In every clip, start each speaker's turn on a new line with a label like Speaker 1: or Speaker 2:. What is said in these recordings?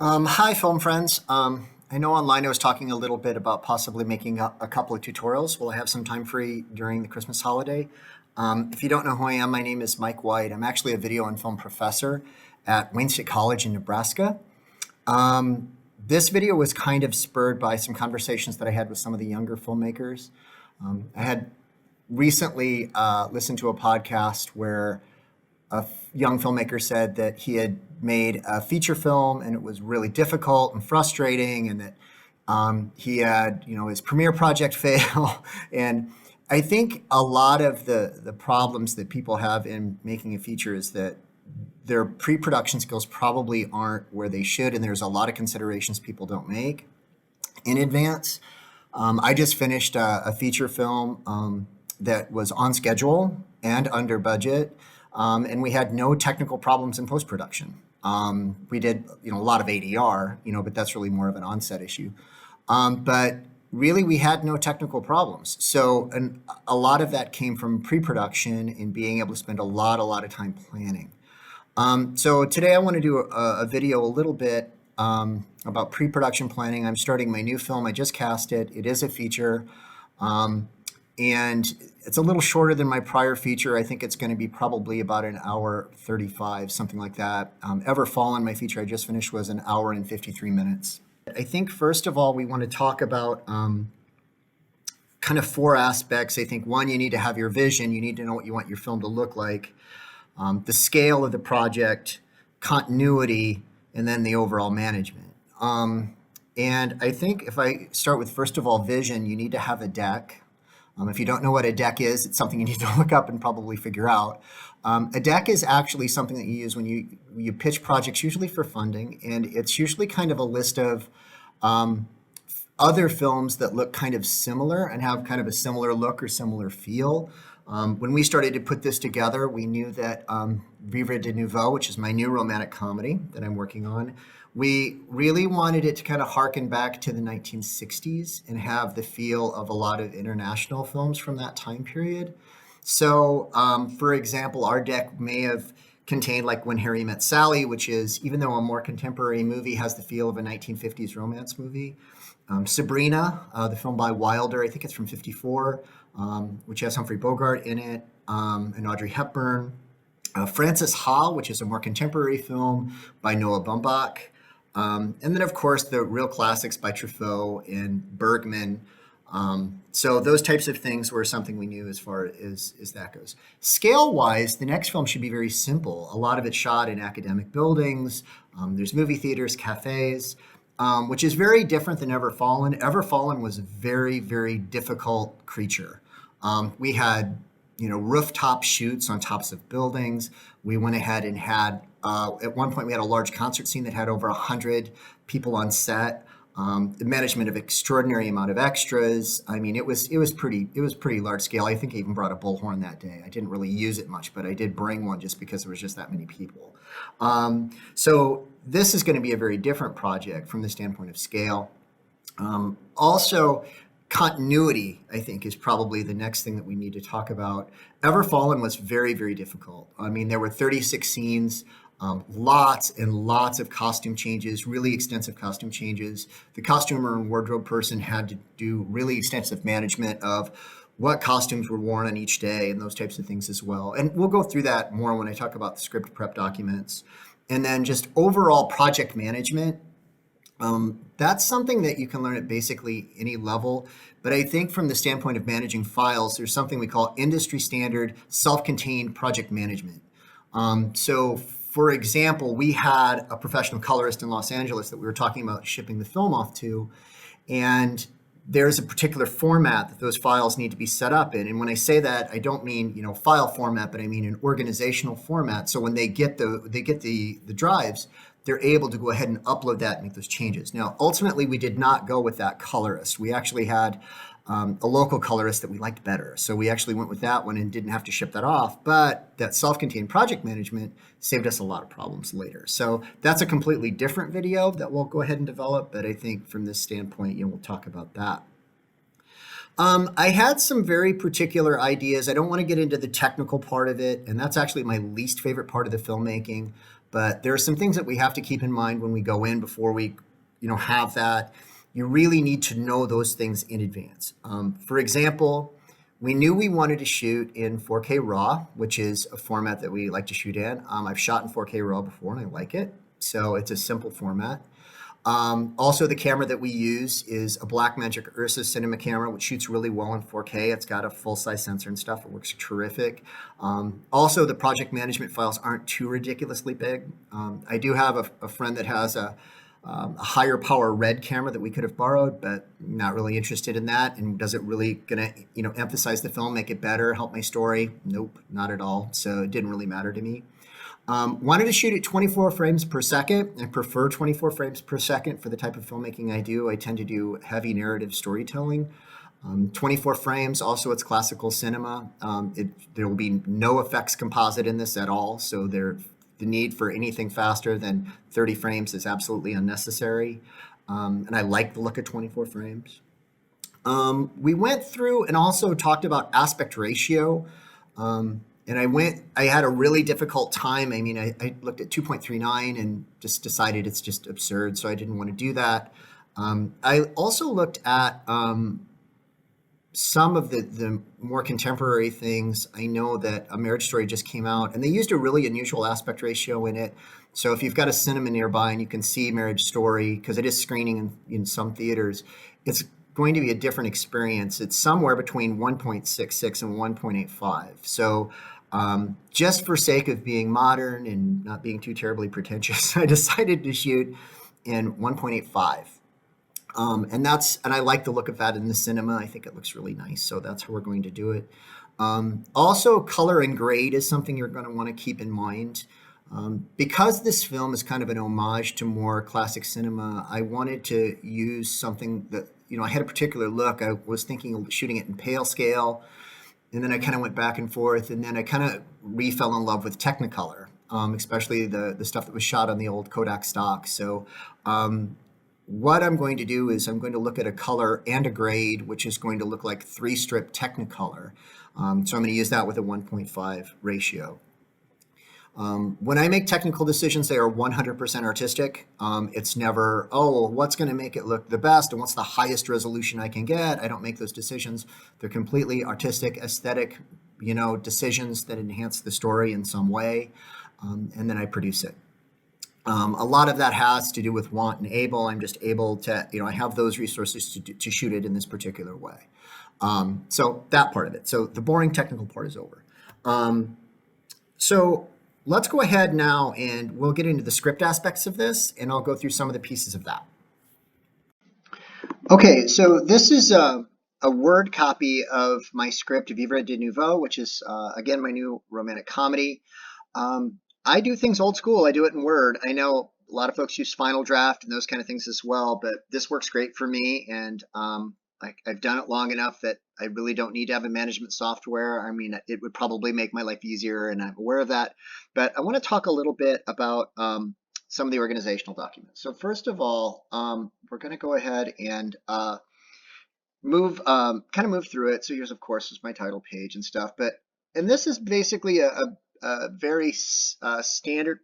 Speaker 1: Hi, film friends. I know online I was talking a little bit about possibly making a couple of tutorials. Will I have some time free during the Christmas holiday? If you don't know who I am, my name is Mike White. I'm actually a video and film professor at Wayne State College in Nebraska. This video was kind of spurred by some conversations that I had with some of the younger filmmakers. I had recently listened to a podcast where young filmmaker said that he had made a feature film and it was really difficult and frustrating, and that he had, his premiere project fail. And I think a lot of the problems that people have in making a feature is that their pre-production skills probably aren't where they should, and there's a lot of considerations people don't make in advance. I just finished a feature film that was on schedule and under budget, and we had no technical problems in post-production. We did, a lot of ADR, but that's really more of an onset issue. But really, we had no technical problems. So, and a lot of that came from pre-production and being able to spend a lot of time planning. So today I want to do a video a little bit about pre-production planning. I'm starting my new film. I just cast it. It is a feature. And it's a little shorter than my prior feature. I think it's going to be probably about an hour 35, something like that. Ever Fallen, my feature I just finished, was an hour and 53 minutes. I think first of all, we want to talk about kind of four aspects. I think one, you need to have your vision. You need to know what you want your film to look like. The scale of the project, continuity, and then the overall management. And I think if I start with, first of all, vision, you need to have a deck. If you don't know what a deck is, it's something you need to look up and probably figure out. A deck is actually something that you use when you pitch projects, usually for funding, and it's usually kind of a list of other films that look kind of similar and have kind of a similar look or similar feel. When we started to put this together, we knew that Vivre de Nouveau, which is my new romantic comedy that I'm working on, we really wanted it to kind of harken back to the 1960s and have the feel of a lot of international films from that time period. So, for example, our deck may have contained like When Harry Met Sally, which is, even though a more contemporary movie, has the feel of a 1950s romance movie. Sabrina, the film by Wilder, I think it's from '54, which has Humphrey Bogart in it, and Audrey Hepburn. Frances Ha, which is a more contemporary film by Noah Baumbach. And then, of course, the real classics by Truffaut and Bergman. So those types of things were something we knew as far as that goes. Scale-wise, the next film should be very simple. A lot of it's shot in academic buildings. There's movie theaters, cafes, which is very different than Ever Fallen. Ever Fallen was a very, very difficult creature. We had, rooftop shoots on tops of buildings. We went ahead and had, at one point, we had a large concert scene that had over 100 people on set. The management of extraordinary amount of extras. I mean, it was pretty large scale. I think I even brought a bullhorn that day. I didn't really use it much, but I did bring one just because there was just that many people. So this is going to be a very different project from the standpoint of scale. Also, continuity, I think, is probably the next thing that we need to talk about. Ever Fallen was very, very difficult. I mean, there were 36 scenes, lots and lots of costume changes, really extensive costume changes. The costumer and wardrobe person had to do really extensive management of what costumes were worn on each day and those types of things as well. And we'll go through that more when I talk about the script prep documents. And then just overall project management. That's something that you can learn at basically any level. But I think from the standpoint of managing files, there's something we call industry standard self-contained project management. So for example, we had a professional colorist in Los Angeles that we were talking about shipping the film off to, and there's a particular format that those files need to be set up in. And when I say that, I don't mean, file format, but I mean an organizational format. So when they get the drives, they're able to go ahead and upload that and make those changes. Now, ultimately, we did not go with that colorist. We actually had a local colorist that we liked better. So we actually went with that one and didn't have to ship that off. But that self-contained project management saved us a lot of problems later. So that's a completely different video that we'll go ahead and develop. But I think from this standpoint, we'll talk about that. I had some very particular ideas. I don't want to get into the technical part of it, and that's actually my least favorite part of the filmmaking. But there are some things that we have to keep in mind when we go in before we, have that. You really need to know those things in advance. For example, we knew we wanted to shoot in 4K RAW, which is a format that we like to shoot in. I've shot in 4K RAW before and I like it. So it's a simple format. Also, the camera that we use is a Blackmagic Ursa cinema camera, which shoots really well in 4K. It's got a full-size sensor and stuff. It works terrific. Also, the project management files aren't too ridiculously big. I do have a friend that has a higher power red camera that we could have borrowed, but not really interested in that. And does it really gonna, emphasize the film, make it better, help my story? Nope, not at all. So it didn't really matter to me. Wanted to shoot at 24 frames per second. I prefer 24 frames per second for the type of filmmaking I do. I tend to do heavy narrative storytelling. 24 frames, also it's classical cinema. There will be no effects composite in this at all, so the need for anything faster than 30 frames is absolutely unnecessary. And I like the look of 24 frames. We went through and also talked about aspect ratio. And I had a really difficult time. I mean, I looked at 2.39 and just decided it's just absurd, so I didn't want to do that. I also looked at some of the more contemporary things. I know that A Marriage Story just came out, and they used a really unusual aspect ratio in it. So if you've got a cinema nearby and you can see Marriage Story, because it is screening in some theaters, it's going to be a different experience. It's somewhere between 1.66 and 1.85. So just for sake of being modern and not being too terribly pretentious, I decided to shoot in 1.85. And I like the look of that in the cinema. I think it looks really nice. So that's how we're going to do it. Also, color and grade is something you're going to want to keep in mind. Because this film is kind of an homage to more classic cinema, I wanted to use something that, I had a particular look. I was thinking of shooting it in pale scale, and then I kind of went back and forth, and then I kind of fell in love with Technicolor, especially the stuff that was shot on the old Kodak stock. So what I'm going to do is I'm going to look at a color and a grade, which is going to look like 3-strip Technicolor. So I'm going to use that with a 1.5 ratio. When I make technical decisions, they are 100% artistic. It's never, what's going to make it look the best and what's the highest resolution I can get. I don't make those decisions. They're completely artistic, aesthetic, decisions that enhance the story in some way, and then I produce it. A lot of that has to do with want and able. I'm just able to, I have those resources to shoot it in this particular way. So that part of it. So the boring technical part is over. So let's go ahead now and we'll get into the script aspects of this, and I'll go through some of the pieces of that. Okay, so this is a word copy of my script, Vivre de Nouveau, which is, again, my new romantic comedy. I do things old school. I do it in Word. I know a lot of folks use Final Draft and those kind of things as well, but this works great for me, and I've done it long enough that I really don't need to have a management software. I mean, it would probably make my life easier, and I'm aware of that. But I want to talk a little bit about some of the organizational documents. So first of all, we're going to go ahead and move through it. So here's, of course, is my title page and stuff. And this is basically a very standard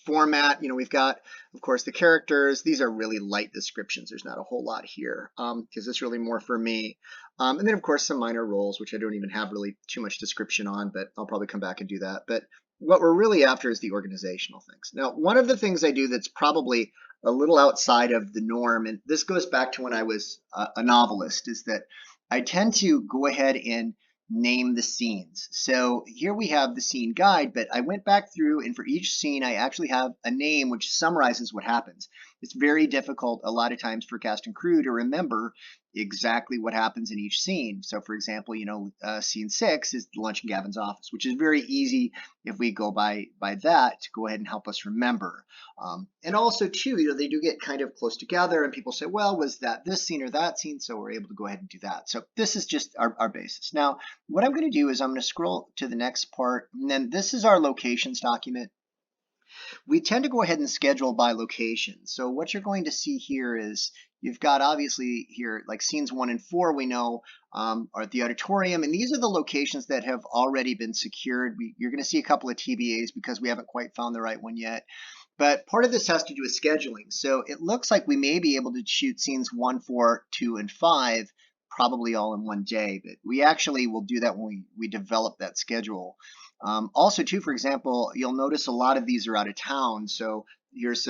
Speaker 1: format. We've got, of course, the characters. These are really light descriptions. There's not a whole lot here because it's really more for me. And then, of course, some minor roles, which I don't even have really too much description on, but I'll probably come back and do that. But what we're really after is the organizational things. Now, one of the things I do that's probably a little outside of the norm, and this goes back to when I was a novelist, is that I tend to go ahead and name the scenes. So here we have the scene guide, but I went back through, and for each scene I actually have a name which summarizes what happens. It's very difficult a lot of times for cast and crew to remember exactly what happens in each scene. So for example, scene 6 is the lunch in Gavin's office, which is very easy if we go by that to go ahead and help us remember. And also too, they do get kind of close together, and people say, well, was that this scene or that scene? So we're able to go ahead and do that. So this is just our basis. Now, what I'm going to do is I'm going to scroll to the next part, and then this is our locations document. We tend to go ahead and schedule by location. So what you're going to see here is you've got obviously here like scenes 1 and 4 we know are at the auditorium, and these are the locations that have already been secured. You're going to see a couple of TBAs because we haven't quite found the right one yet. But part of this has to do with scheduling. So it looks like we may be able to shoot scenes 1, 4, 2, and 5 probably all in one day, but we actually will do that when we develop that schedule. Also, too, for example, you'll notice a lot of these are out of town. So here's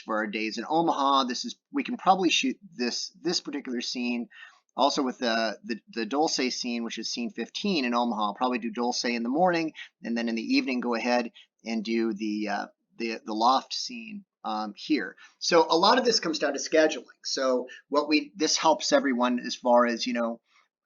Speaker 1: for our days in Omaha. We can probably shoot this particular scene. Also with the Dulce scene, which is scene 15 in Omaha. I'll probably do Dulce in the morning, and then in the evening go ahead and do the loft scene here. So a lot of this comes down to scheduling. So this helps everyone as far as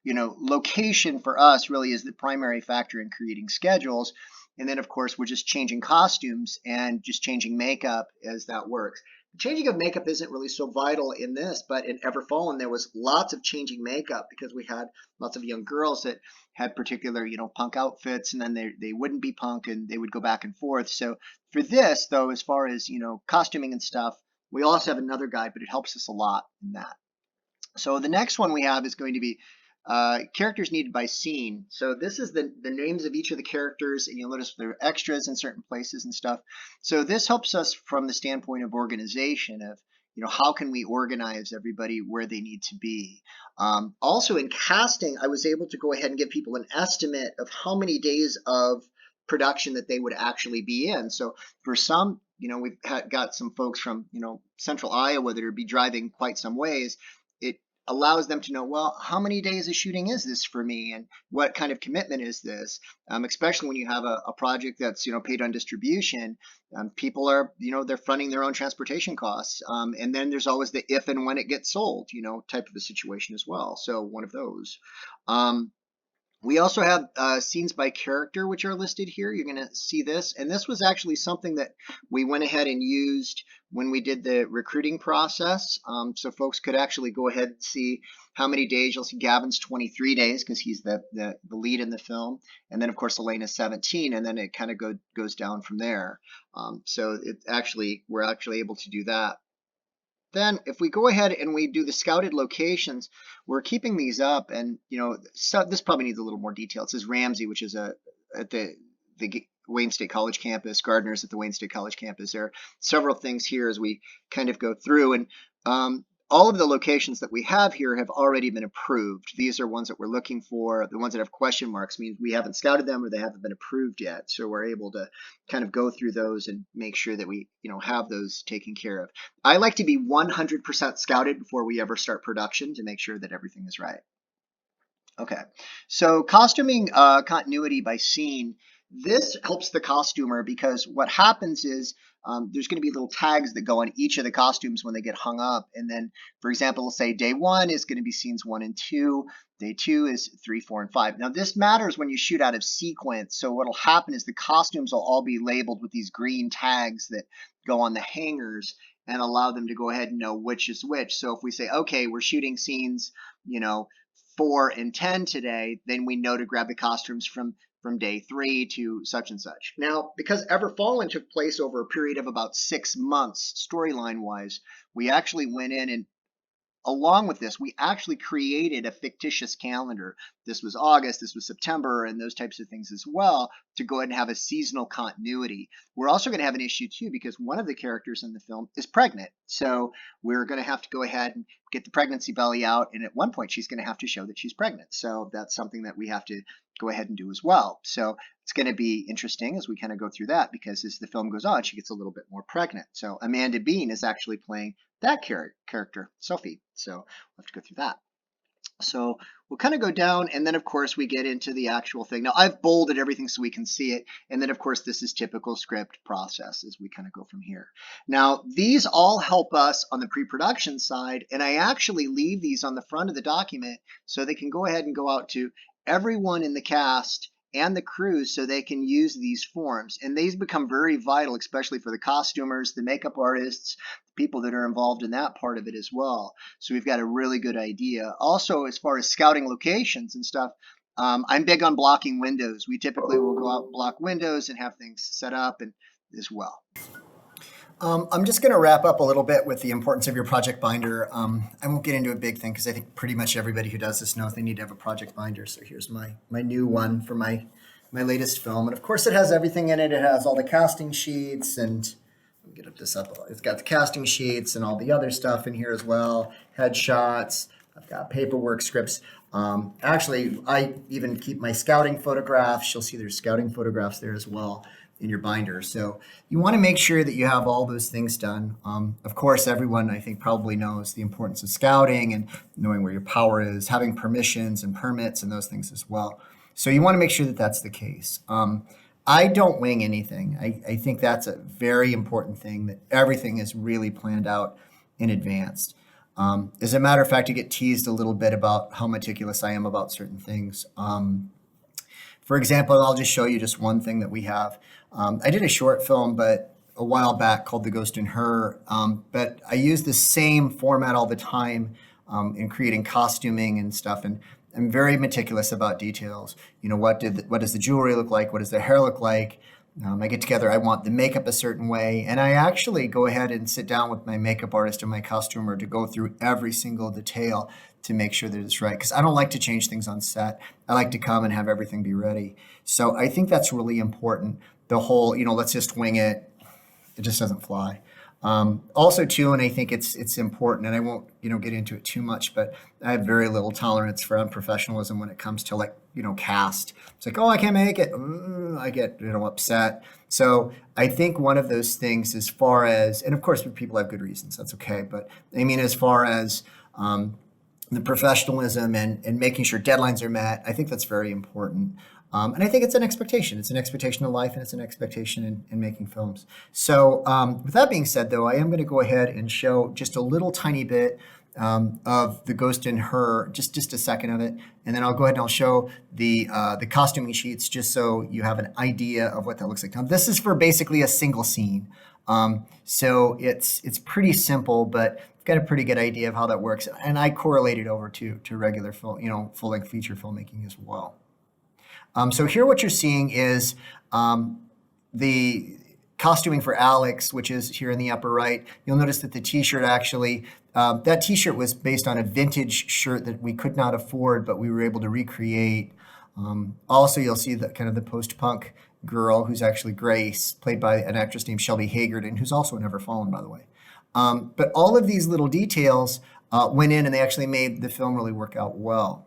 Speaker 1: location for us really is the primary factor in creating schedules. And then, of course, we're just changing costumes and just changing makeup as that works. The changing of makeup isn't really so vital in this, but in Everfallen, there was lots of changing makeup because we had lots of young girls that had particular, punk outfits, and then they wouldn't be punk and they would go back and forth. So for this, though, as far as, costuming and stuff, we also have another guide, but it helps us a lot in that. So the next one we have is going to be characters needed by scene. So this is the names of each of the characters, and you'll notice there are extras in certain places and stuff. So this helps us from the standpoint of organization of, how can we organize everybody where they need to be. Also in casting, I was able to go ahead and give people an estimate of how many days of production that they would actually be in. So for some, we've got some folks from, central Iowa that would be driving quite some ways. It allows them to know, well, how many days of shooting is this for me, and what kind of commitment is this? Especially when you have a project that's paid on distribution, people are they're funding their own transportation costs, and then there's always the if and when it gets sold type of a situation as well. So one of those. We also have scenes by character, which are listed here. You're going to see this. And this was actually something that we went ahead and used when we did the recruiting process. So folks could actually go ahead and see how many days. You'll see Gavin's 23 days because he's the lead in the film. And then, of course, Elena's 17. And then it kind of goes down from there. So we're actually able to do that. Then if we go ahead and we do the scouted locations, we're keeping these up, and so this probably needs a little more detail. It says Ramsey, which is at the Wayne State College campus, Gardner's at the Wayne State College campus. There are several things here as we kind of go through, and all of the locations that we have here have already been approved. These are ones that we're looking for. The ones that have question marks means we haven't scouted them or they haven't been approved yet. So we're able to kind of go through those and make sure that we have those taken care of. I like to be 100% scouted before we ever start production to make sure that everything is right. Okay, so costuming continuity by scene. This helps the costumer because what happens is there's going to be little tags that go on each of the costumes when they get hung up. And then, for example, let's say day 1 is going to be scenes 1 and 2. Day 2 is 3, 4, and 5. Now, this matters when you shoot out of sequence. So what will happen is the costumes will all be labeled with these green tags that go on the hangers and allow them to go ahead and know which is which. So if we say, okay, we're shooting scenes, 4 and 10 today, then we know to grab the costumes from day 3 to such and such. Now, because Everfallen took place over a period of about 6 months, storyline-wise, we actually went in and along with this, we actually created a fictitious calendar. This was August, this was September, and those types of things as well to go ahead and have a seasonal continuity. We're also going to have an issue too because one of the characters in the film is pregnant. So we're going to have to go ahead and get the pregnancy belly out, and at one point she's going to have to show that she's pregnant. So that's something that we have to go ahead and do as well. So it's going to be interesting as we kind of go through that because as the film goes on, she gets a little bit more pregnant. So Amanda Bean is actually playing that character, Sophie. So we'll have to go through that. So we'll kind of go down, and then of course we get into the actual thing. Now I've bolded everything so we can see it, and then of course this is typical script process as we kind of go from here. Now these all help us on the pre-production side, and I actually leave these on the front of the document so they can go ahead and go out to everyone in the cast and the crews so they can use these forms. And these become very vital, especially for the costumers, the makeup artists, the people that are involved in that part of it as well. So we've got a really good idea. Also, as far as scouting locations and stuff, I'm big on blocking windows. We typically will go out and block windows and have things set up and as well. I'm just going to wrap up a little bit with the importance of your project binder. I won't get into a big thing because I think pretty much everybody who does this knows they need to have a project binder. So here's my new one for my latest film, and of course it has everything in it. It has all the casting sheets, and let me get this up. It's got the casting sheets and all the other stuff in here as well. Headshots. I've got paperwork, scripts. Actually, I even keep my scouting photographs. You'll see there's scouting photographs there as well in your binder. So you want to make sure that you have all those things done. Of course, everyone I think probably knows the importance of scouting and knowing where your power is, having permissions and permits and those things as well. So you want to make sure that that's the case. I don't wing anything. I think that's a very important thing, that everything is really planned out in advance. As a matter of fact, I get teased a little bit about how meticulous I am about certain things. For example, I'll just show you just one thing that we have. I did a short film, but a while back called The Ghost in Her. But I use the same format all the time in creating costuming and stuff. And I'm very meticulous about details. You know, what does the jewelry look like? What does the hair look like? I get together, I want the makeup a certain way, and I actually go ahead and sit down with my makeup artist and my costumer to go through every single detail to make sure that it's right, because I don't like to change things on set. I like to come and have everything be ready. So I think that's really important. The whole, let's just wing it, it just doesn't fly. Also too, and I think it's important, and I won't, get into it too much, but I have very little tolerance for unprofessionalism when it comes to cast. It's like, oh, I can't make it. I get, upset. So I think one of those things as far as, and of course people have good reasons, that's okay. But I mean, as far as the professionalism and making sure deadlines are met, I think that's very important. And I think it's an expectation. It's an expectation of life, and it's an expectation in making films. So with that being said, though, I am going to go ahead and show just a little tiny bit of The Ghost in Her, just a second of it. And then I'll go ahead and I'll show the costuming sheets just so you have an idea of what that looks like. Now, this is for basically a single scene. So it's pretty simple, but I've got a pretty good idea of how that works. And I correlate it over to regular film, full-length feature filmmaking as well. So here what you're seeing is the costuming for Alex, which is here in the upper right. You'll notice that the t-shirt actually, that t-shirt was based on a vintage shirt that we could not afford, but we were able to recreate. Also, you'll see that kind of the post-punk girl who's actually Grace, played by an actress named Shelby Haggard, and who's also in Never Fallen, by the way. But all of these little details went in, and they actually made the film really work out well.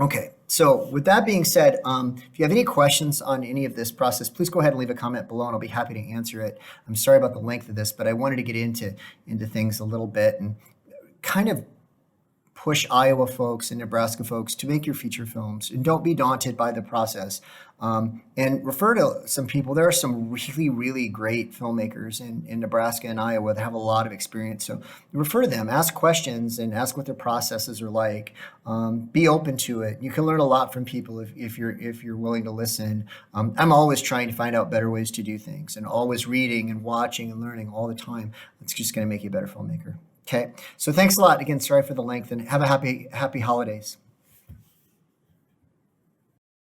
Speaker 1: Okay, so with that being said, if you have any questions on any of this process, please go ahead and leave a comment below, and I'll be happy to answer it. I'm sorry about the length of this, but I wanted to get into things a little bit and kind of push Iowa folks and Nebraska folks to make your feature films, and don't be daunted by the process. And refer to some people. There are some really, really great filmmakers in Nebraska and Iowa that have a lot of experience. So refer to them, ask questions, and ask what their processes are like. Be open to it. You can learn a lot from people if you're willing to listen. I'm always trying to find out better ways to do things, and always reading and watching and learning all the time. It's just going to make you a better filmmaker. Okay, so thanks a lot. Again, sorry for the length, and have a happy holidays.